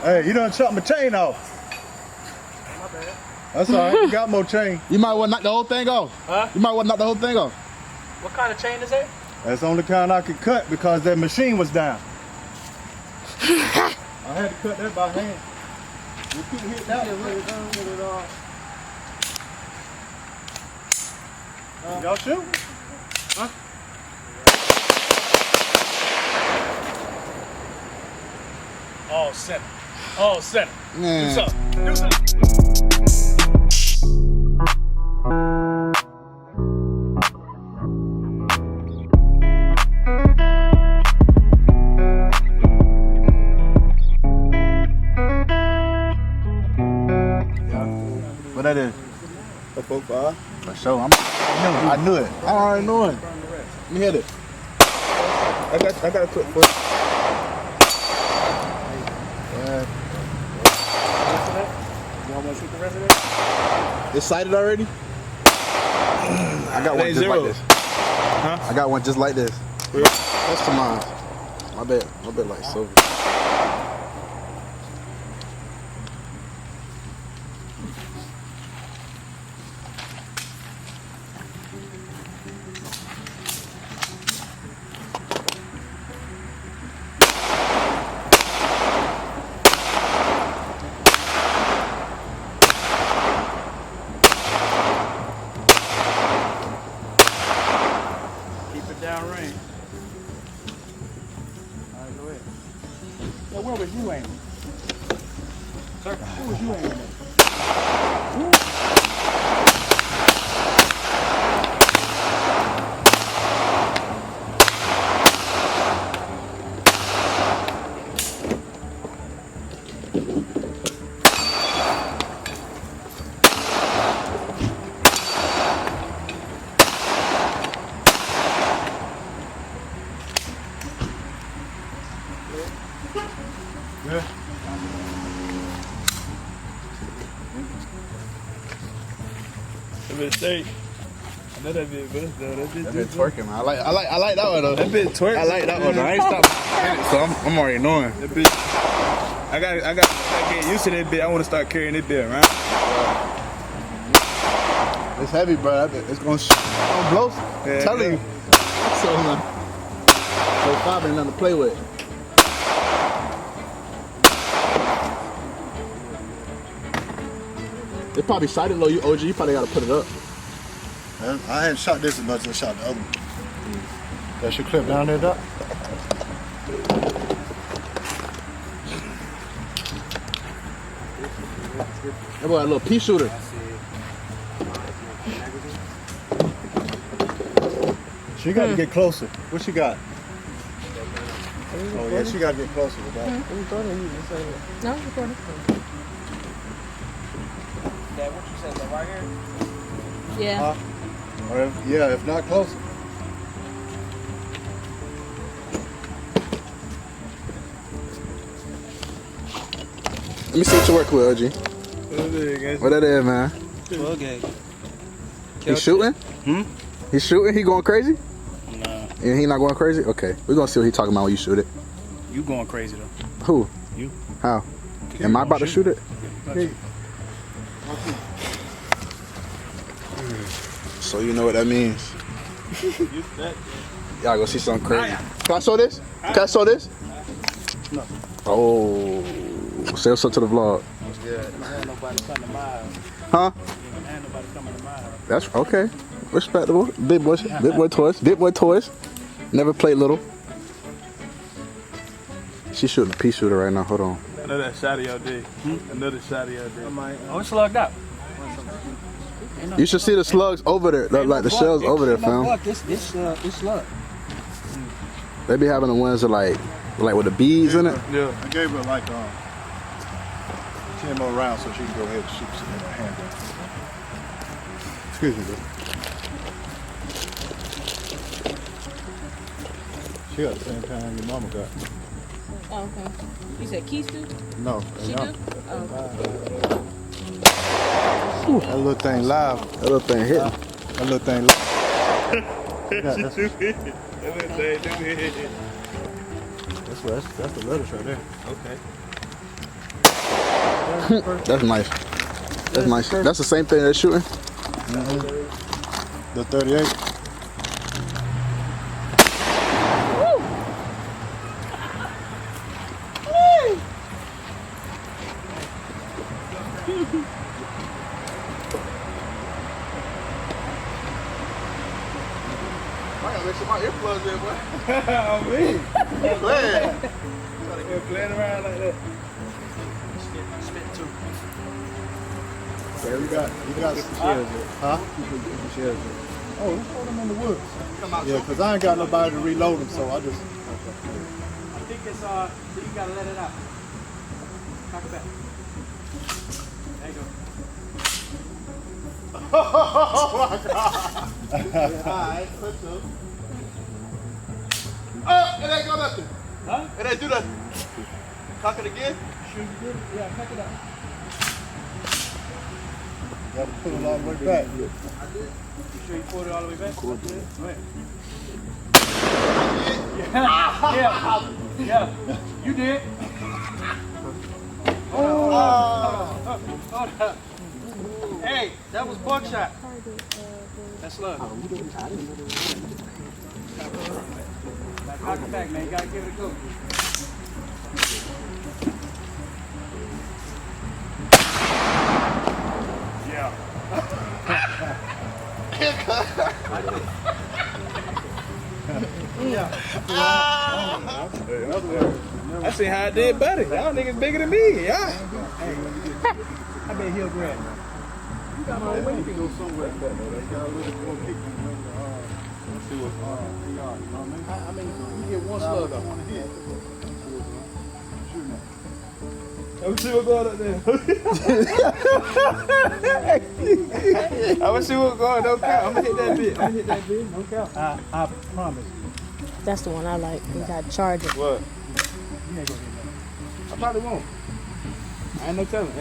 Hey, you done chopped my chain off. My bad. That's all right. You got more chain. You might want to knock the whole thing off. Huh? You might want to knock the whole thing off. What kind of chain is that? That's the only kind I could cut because that machine was down. I had to cut that by hand. You couldn't hit that one. Y'all shoot? Huh? All center. All center. Man. Do something. Do something. What that is? A 4-5. For sure. I knew it. I already know it. Let me hit it. I got a quick foot. You want to shoot the rest of that? It's sighted already? I got one just like this. Huh? I got one just like this. That's to mine. My bad like silver. Down range. Alright, go ahead. So where was you aiming? Sir, where was you aiming at? Yeah. That bitch steak. I know that bitch bust though. That bitch Twerking, man. I like that one though. That bitch twerk. I like that one though. I ain't stopped it, so I'm already knowing. That bitch. I got get used to that bitch. I want to start carrying that bitch around. It's heavy, bro. It's gonna blow. I'm telling you. So, 4-5 ain't nothing to play with. They probably sighted low. You OG, you probably gotta put it up. I hadn't shot this as much as I shot the other one. That's your clip down there, Doc? That boy a little pea shooter. She got to get closer. What she got? Oh yeah, she got to get closer with that. No, it's recording. That what you said, that right here? Yeah. Or if not closer. Let me see what you work with, OG. What that is, man? Okay. He shooting? He shooting? He going crazy? Nah. Yeah, he not going crazy? Okay. We're gonna see what he talking about when you shoot it. You going crazy though. Who? You. How? Am I about to shoot it? So you know what that means. Y'all go see something crazy. Can I show this? Can I show this? No. Oh. Say what's up to the vlog. Ain't nobody coming to my house. Huh? Ain't nobody coming to my house. That's okay. Respectable. Big boy toys. Big boy toys. Never played little. She's shooting a pea shooter right now. Hold on. Another shot of your day. Another shot of your day. Oh, it's slugged out. You should see the slugs over there. Like the shells over there, fam. This slug. They be having the ones that like with the beads in it. Yeah. I gave her like 10 more rounds so she can go ahead and shoot some in her handgun. Excuse me, bro. She got the same kind your mama got. Oh, okay. You said keys too? No, She no. do? Oh. That little thing live. That little thing hitting. That little thing live. That's the lettuce right there. Okay. That's nice. That's nice. That's the same thing they're shooting. The 38. I gotta make sure my earplugs in, boy. On me. Glad. You're playing around like that. Spit too. Yeah, we got some shells there. Huh? Some shells there. Oh, let's throw them in the woods. Yeah, because I ain't got nobody to reload them, so I just... I think it's you gotta let it out. Cock it back. There you go. Oh my God. Alright, let's go. Oh, it ain't go nothing. Huh? It ain't do nothing. Cock it again. Sure you did? Yeah, cock it out. Got to put it all the way back. You sure you pulled it all the way back? Cool. Go ahead. Yeah. You did. Hold on. Hey, that was buckshot. That's love. Now cock it back, man. You gotta give it a go. Yeah. I see how I did better. Y'all niggas bigger than me. Yeah. I bet he'll grab. You got my way. Go somewhere back though. They got a little more kick than let's see what I mean, you get one slug up. Let me see what's going on there. I'm gonna see what's going on. No count. I'm gonna hit that bit. No count. I promise. That's the one I like. You gotta charge it. What? You ain't gonna get I that. probably won't. Ain't no telling.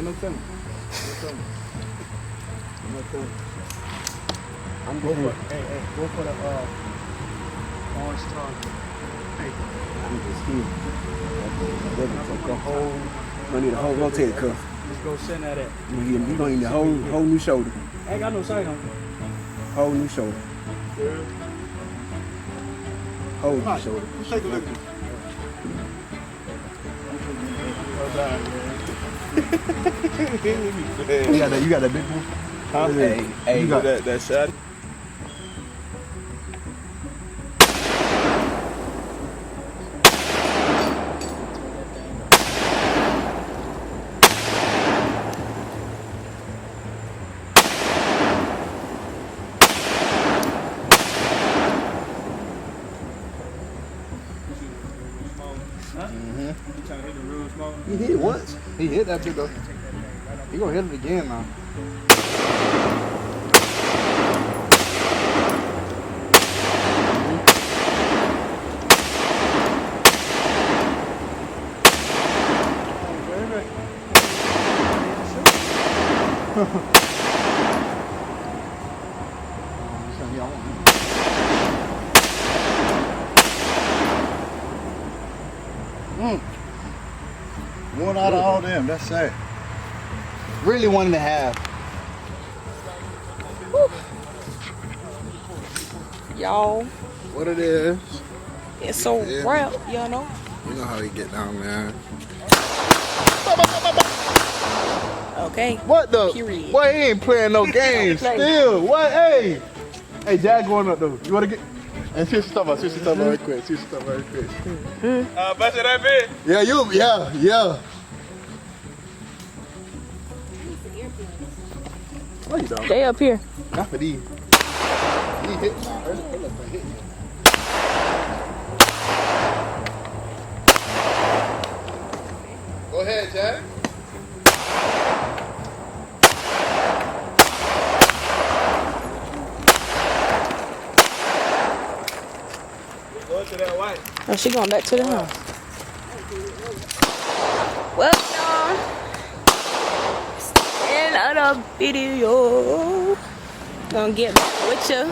I'm going for it. Hey, go for the orange target. Hey. I'm just here. I need a whole rotator cuff. Let's go send that at. You gonna need a whole new shoulder. I ain't got no sight on it. Whole new shoulder. Whole new shoulder. Let's take a look at it. You got that big one? Huh? Hey, You got that shot? He hit it once. He hit that big though. He gonna hit it again now. One out of all them, that's sad. Really 1.5. Y'all, What it is? it's so rap, y'all know. You know how he get down, man. Okay. What the? Period. Boy, he ain't playing no games. Still, what? Hey, Jack going up though. You wanna get? And switch stuff up. Very quick. Busted that bit. Yeah, yeah. No, you don't. They up here. Not for these. He hit. Hit. Go ahead, Jack. Go to that white. Oh, she going back to the house. Well, y'all, another video. Gonna get back with you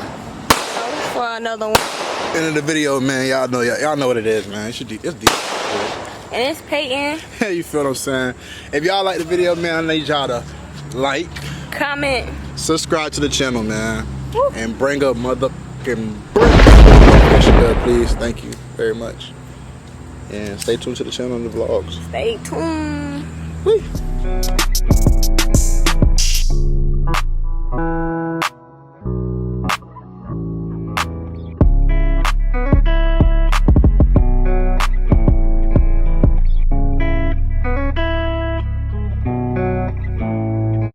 for another one. End of the video, man. Y'all know what it is, man. It's deep. And it's Peyton. You feel what I'm saying? If y'all like the video, man, I need y'all to like, Comment. subscribe to the channel, man. Woo. And bring up motherfucking notification bell, please. Thank you very much. And stay tuned to the channel and the vlogs. Stay tuned. Woo.